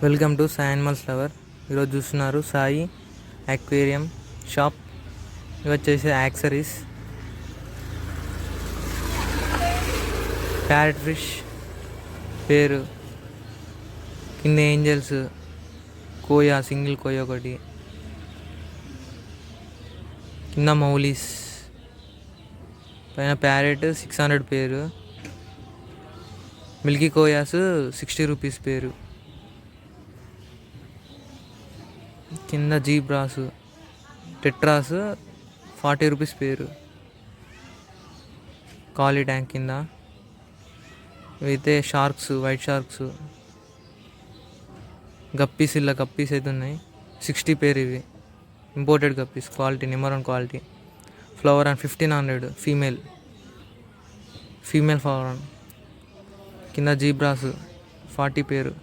Welcome to Sai animals lover. ఈరోజు చూస్తున్నారు Sai aquarium shop. ఇవి వచ్చేసి యాక్సరీస్, ప్యారెట్ ఫిష్ పేరు, కింద ఏంజల్స్, కోయా, సింగిల్ కోయా ఒకటి, కింద మౌలీస్, పైన ప్యారెట్ 600 పేరు, మిల్కీ కోయాస్ 60 రూపీస్ పేరు, కింద జీబ్రాస్, టెట్రాస్ 40 రూపీస్ పేరు, ఖాళీ ట్యాంక్ కింద. ఇవైతే షార్క్స్, వైట్ షార్క్స్, గప్పీస్, ఇలా గప్పీస్ అయితే ఉన్నాయి 60 పేరు. ఇవి imported guppies, quality number 1 quality. Flower and 1500 female flower and. కింద జీబ్రాస్ 40 పేరు,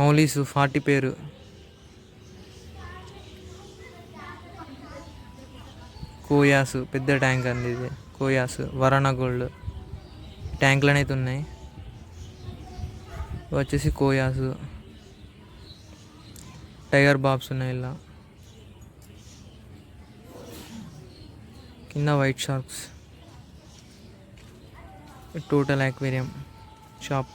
మౌలీస్ 40 పేరు, కోయాస్ పెద్ద ట్యాంక్ అండి ఇది. కోయాస్ వరానా గోల్డ్ ట్యాంకులు అయితే ఉన్నాయి. వచ్చేసి కోయాస్, టైగర్ బాబ్స్ ఉన్నాయి ఇలా. కింద white sharks. Total aquarium shop.